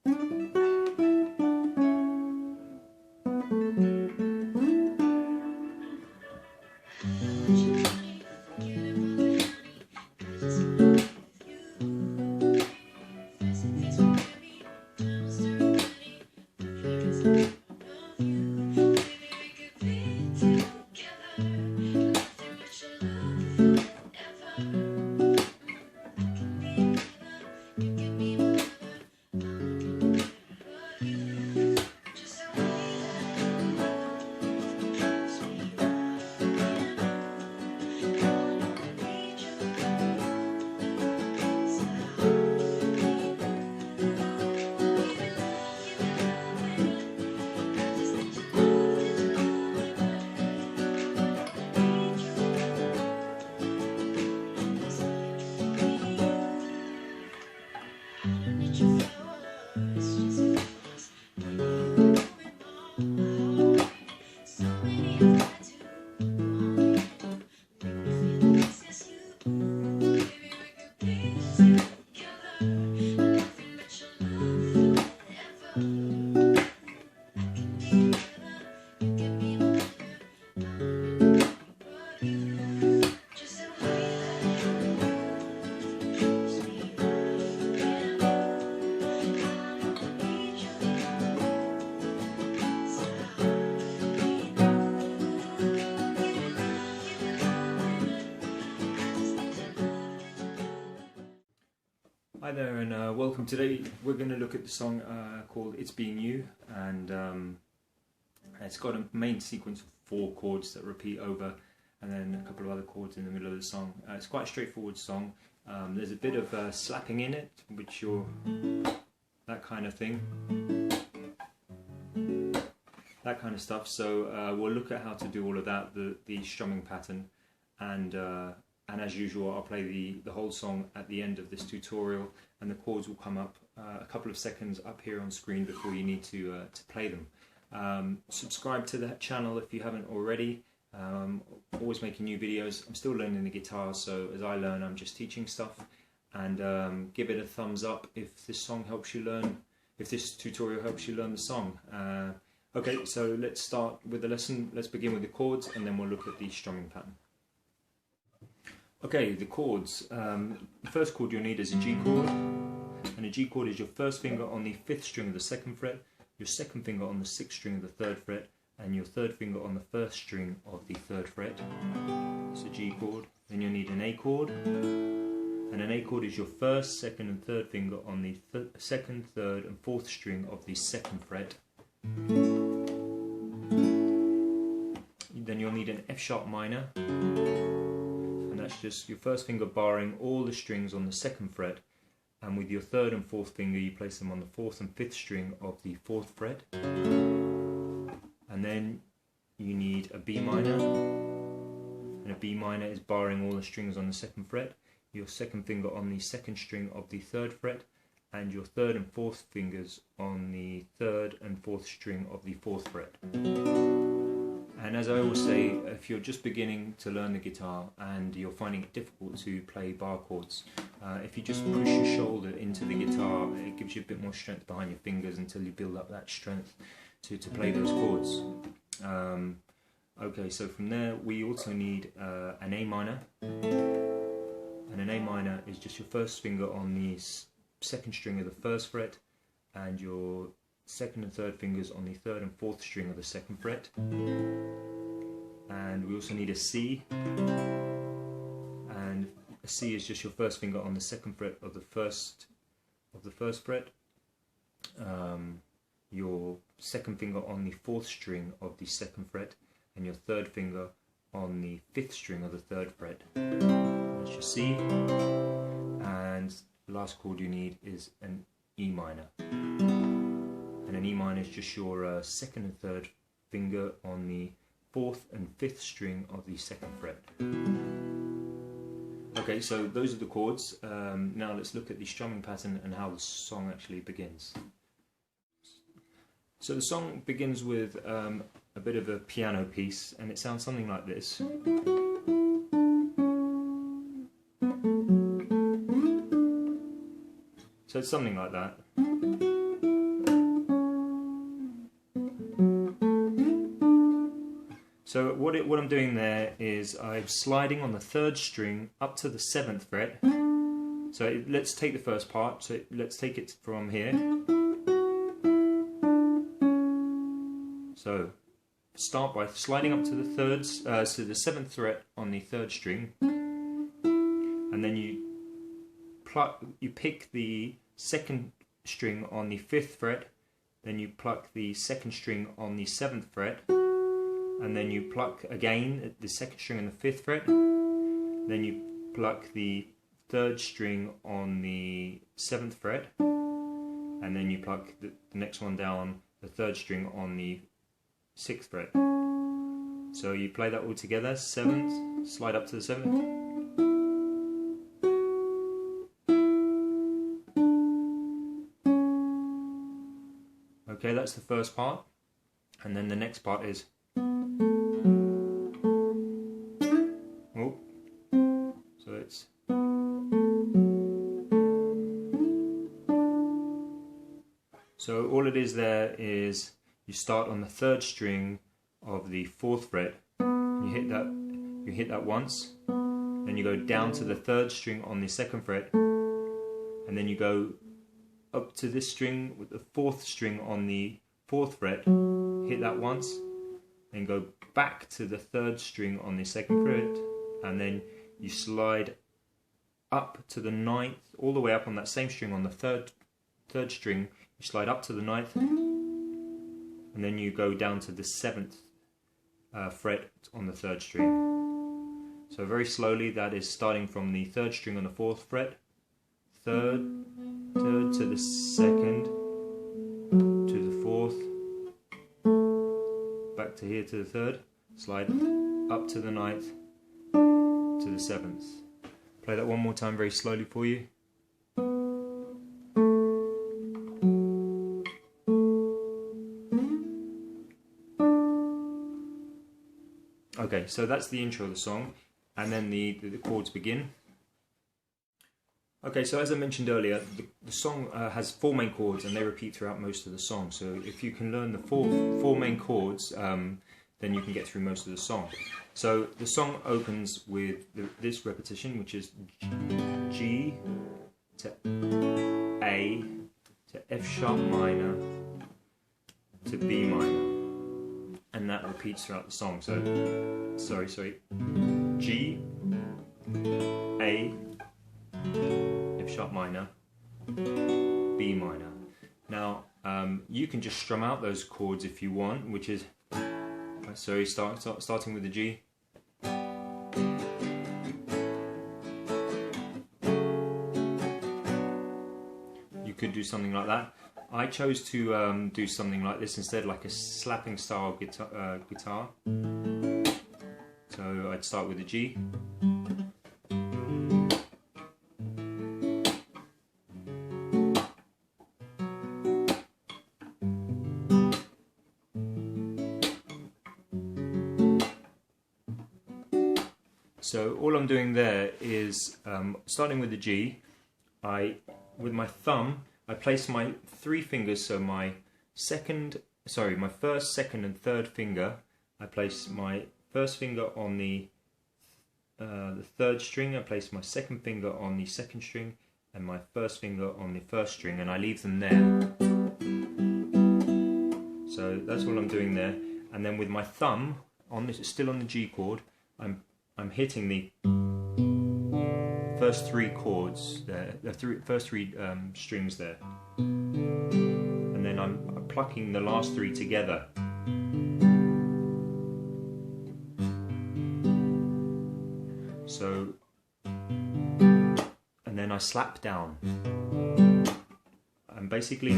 Hi there and welcome. Today we're going to look at the song called It's Being You, and it's got a main sequence of 4 chords that repeat over and then a couple of other chords in the middle of the song. It's quite a straightforward song. There's a bit of slapping in it, which you're that kind of thing, that kind of stuff. So we'll look at how to do all of that, the strumming pattern, and as usual I'll play the whole song at the end of this tutorial, and the chords will come up a couple of seconds up here on screen before you need to play them. Subscribe to that channel if you haven't already. Always making new videos. I'm still learning the guitar, so as I learn I'm just teaching stuff, and give it a thumbs up if this song helps you learn, if this tutorial helps you learn the song. Okay, so let's start with the lesson. Let's begin with the chords and then we'll look at the strumming pattern. Okay, the chords. The first chord you'll need is a G chord, and a G chord is your first finger on the 5th string of the 2nd fret, your 2nd finger on the 6th string of the 3rd fret, and your 3rd finger on the 1st string of the 3rd fret. It's a G chord. Then you'll need an A chord, and an A chord is your 1st, 2nd and 3rd finger on the 2nd, 3rd and 4th string of the 2nd fret. Then you'll need an F sharp minor, and that's just your 1st finger barring all the strings on the 2nd fret, and with your 3rd and 4th finger you place them on the 4th and 5th string of the 4th fret. And then you need a B minor, and a B minor is barring all the strings on the 2nd fret, your 2nd finger on the 2nd string of the 3rd fret, and your 3rd and 4th fingers on the 3rd and 4th string of the 4th fret. And as I always say, if you're just beginning to learn the guitar and you're finding it difficult to play bar chords, if you just push your shoulder into the guitar, it gives you a bit more strength behind your fingers until you build up that strength to play those chords. Okay, so from there we also need an A minor, and an A minor is just your 1st finger on the 2nd string of the 1st fret, and your 2nd and 3rd fingers on the 3rd and 4th string of the 2nd fret. And we also need a C, and a C is just your 1st finger on the 2nd fret of the 1st fret, your 2nd finger on the 4th string of the 2nd fret, and your 3rd finger on the 5th string of the 3rd fret. That's your C. And the last chord you need is an E minor. And an E minor is just your 2nd and 3rd finger on the 4th and 5th string of the 2nd fret. Okay, so those are the chords. Now let's look at the strumming pattern and how the song actually begins. So the song begins with a bit of a piano piece, and it sounds something like this. So it's something like that. So what I'm doing there is I'm sliding on the 3rd string up to the 7th fret. So let's take the first part. So let's take it from here. So start by sliding up to the 7th fret on the 3rd string, and then you pick the 2nd string on the 5th fret, then you pluck the 2nd string on the 7th fret, and then you pluck again the 2nd string on the 5th fret, then you pluck the 3rd string on the 7th fret, and then you pluck the next one down, the 3rd string on the 6th fret. So you play that all together, 7th, slide up to the 7th. Okay, that's the first part, and then the next part is so it's so all it is there is you start on the 3rd string of the 4th fret. You hit that once, then you go down to the 3rd string on the 2nd fret, and then you go up to this string with the 4th string on the 4th fret, hit that once, then go back to the 3rd string on the 2nd fret, and then you slide up to the 9th, all the way up on that same string on the third string, you slide up to the 9th, and then you go down to the 7th fret on the 3rd string. So very slowly, that is starting from the 3rd string on the 4th fret, 3rd to the 2nd, to the 4th, back to here to the 3rd, slide up to the 9th, to the 7th. Play that one more time very slowly for you. Okay, so that's the intro of the song, and then the chords begin. Okay, so as I mentioned earlier, the song has 4 main chords, and they repeat throughout most of the song. So if you can learn the four main chords, then you can get through most of the song. So the song opens with this repetition, which is G to A to F sharp minor to B minor, and that repeats throughout the song. So G, A, F sharp minor, B minor. Now you can just strum out those chords if you want, which is starting with the G. You could do something like that. I chose to do something like this instead, like a slapping style guitar. So I'd start with the G. So all I'm doing there is starting with the G. With my thumb, I place my 3 fingers. So my first, 2nd, and 3rd finger. I place my first finger on the 3rd string. I place my 2nd finger on the 2nd string, and my 1st finger on the 1st string, and I leave them there. So that's what I'm doing there. And then with my thumb still on the G chord, I'm hitting the first 3 chords there, first 3 strings there, and then I'm plucking the last 3 together. So, and then I slap down, and basically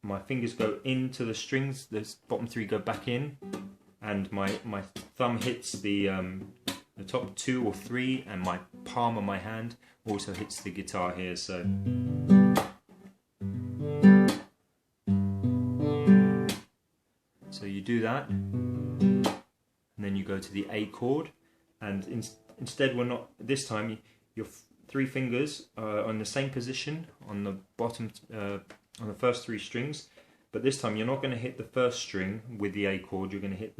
my fingers go into the strings, the bottom 3 go back in, and my thumb hits the top 2 or 3, and my palm of my hand also hits the guitar here. So you do that, and then you go to the A chord, and instead this time your 3 fingers are on the same position on the bottom, on the first 3 strings, but this time you're not going to hit the first string with the A chord. You're going to hit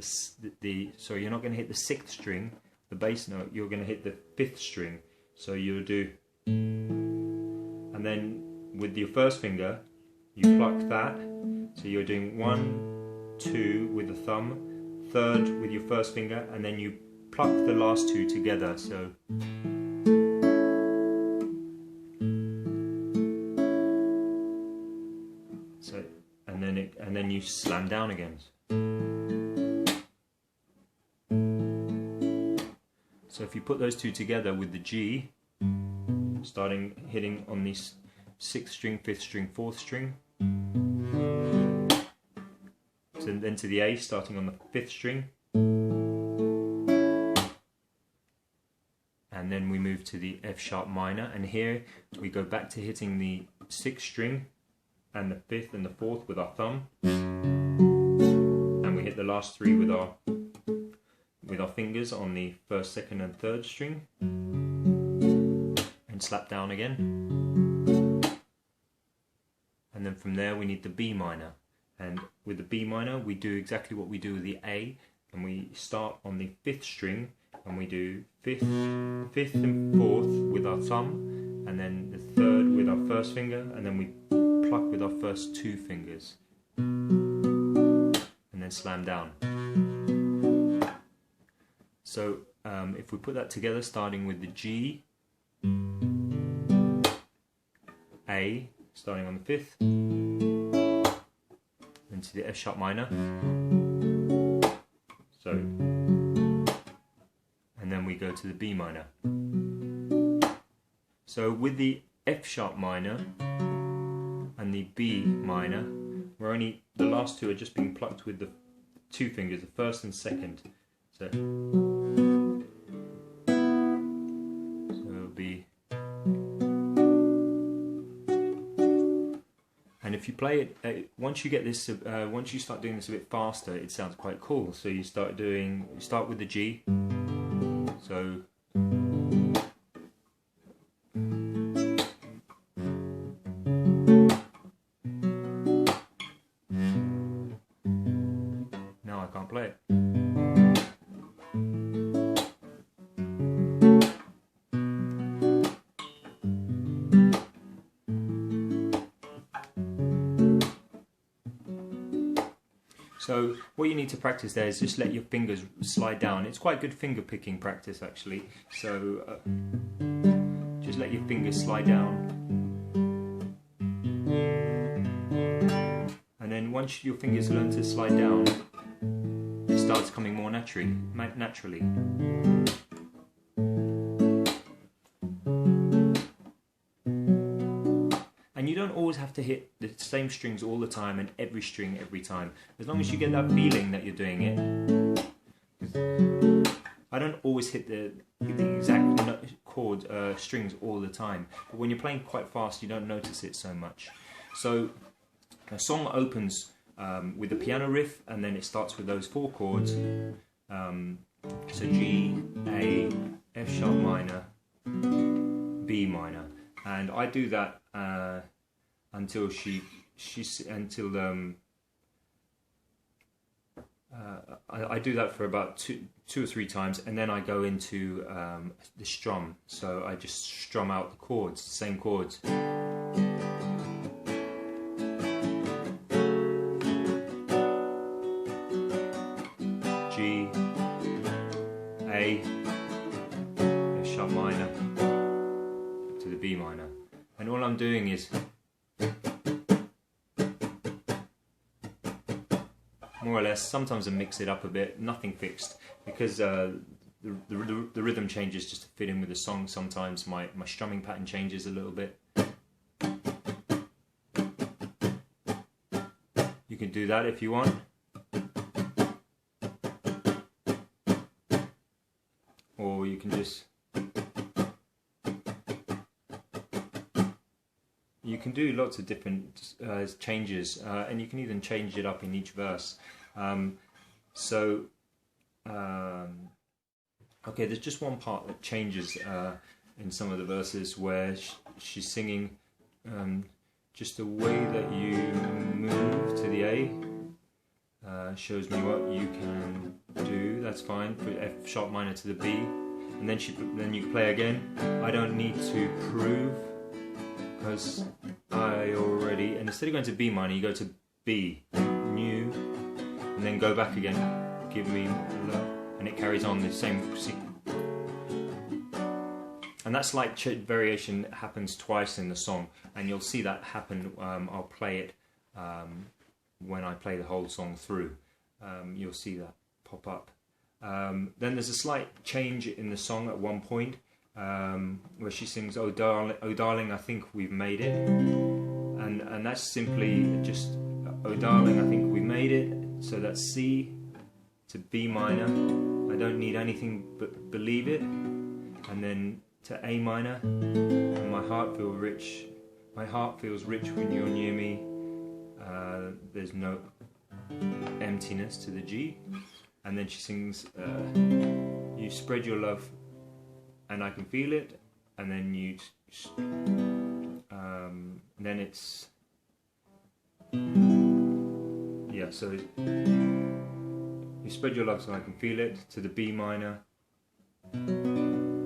sorry, you're not going to hit the sixth string, the bass note. You're going to hit the fifth string. So you'll do, and then with your first finger, you pluck that. So you're doing 1, 2 with the thumb, third with your first finger, and then you pluck the last two together. So and then you slam down again. So if you put those two together with the G, hitting on the 6th string, 5th string, 4th string, so then to the A, starting on the 5th string, and then we move to the F sharp minor, and here we go back to hitting the 6th string and the 5th and the 4th with our thumb, and we hit the last three with our fingers on the 1st, 2nd and 3rd string, and slap down again. And then from there we need the B minor, and with the B minor we do exactly what we do with the A, and we start on the 5th string and we do 5th and 4th with our thumb, and then the 3rd with our first finger, and then we pluck with our first two fingers, and then slam down. So if we put that together, starting with the G, A, starting on the 5th, then to the F sharp minor, so, and then we go to the B minor. So with the F sharp minor and the B minor, the last two are just being plucked with the two fingers, the 1st and 2nd. So it'll be, and if you play it, once you get this, once you start doing this a bit faster, it sounds quite cool. So you start with the G. So now I can't play it. So what you need to practice there is just let your fingers slide down. It's quite good finger picking practice actually. So just let your fingers slide down. And then once your fingers learn to slide down, it starts coming more naturally. And you don't always have to hit the same strings all the time and every string every time. As long as you get that feeling that you're doing it. I don't always hit the exact chord strings all the time, but when you're playing quite fast you don't notice it so much. So a song opens with the piano riff, and then it starts with those 4 chords. So G, A, F sharp minor, B minor, and I do that until I do that for about two or three times, and then I go into the strum. So I just strum out the chords, the same chords. G, A, F sharp minor to the B minor, and all I'm doing is more or less. Sometimes I mix it up a bit, nothing fixed, because the rhythm changes just to fit in with the song. Sometimes my strumming pattern changes a little bit. You can do that if you want. Or you can just... You can do lots of different changes, and you can even change it up in each verse. Okay, there's just one part that changes in some of the verses where she's singing just the way that you move to the A shows me what you can do. That's fine. Put F sharp minor to the B, and then you can play again. I don't need to prove because I already. And instead of going to B minor, you go to B, new, and then go back again. Give me love, and it carries on the same. And that slight variation happens twice in the song, and you'll see that happen. I'll play it when I play the whole song through. You'll see that pop up. Then there's a slight change in the song at one point where she sings, "Oh darling, I think we've made it," and that's simply just, "Oh darling, I think we made it." So that's C to B minor. I don't need anything but believe it, and then to A minor. And my heart feels rich. My heart feels rich when you're near me. There's no emptiness to the G, and then she sings, "You spread your love, and I can feel it," and then then it's so "You spread your love so I can feel it" to the B minor,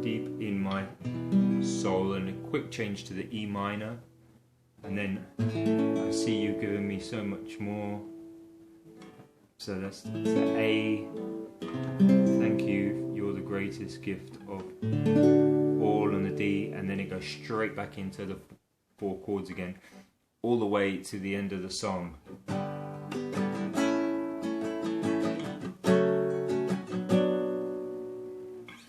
"Deep in my soul," and a quick change to the E minor, and then "I see you giving me so much more." So that's the A, "Thank you, you're the greatest gift of all," on the D, and then it goes straight back into the 4 chords again, all the way to the end of the song.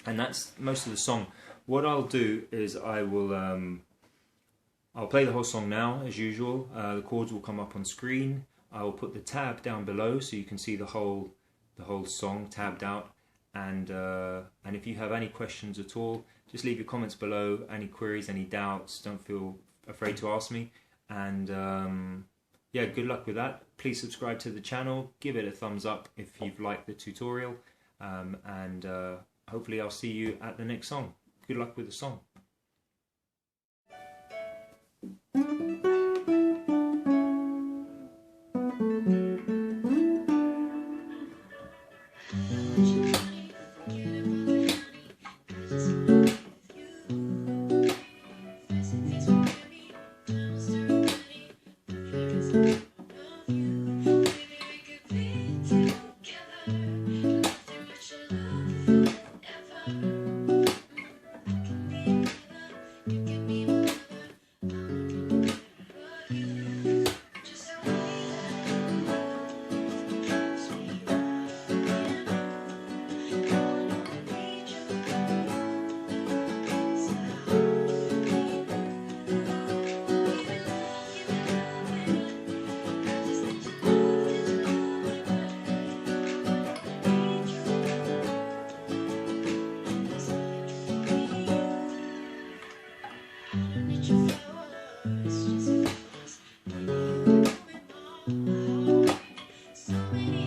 And that's most of the song. What I'll do is I'll play the whole song now as usual. The chords will come up on screen. I will put the tab down below so you can see the whole song tabbed out. And if you have any questions at all, just leave your comments below. Any queries, any doubts, don't feel afraid to ask me. And yeah, good luck with that. Please subscribe to the channel. Give it a thumbs up if you've liked the tutorial. And hopefully I'll see you at the next song. Good luck with the song. So many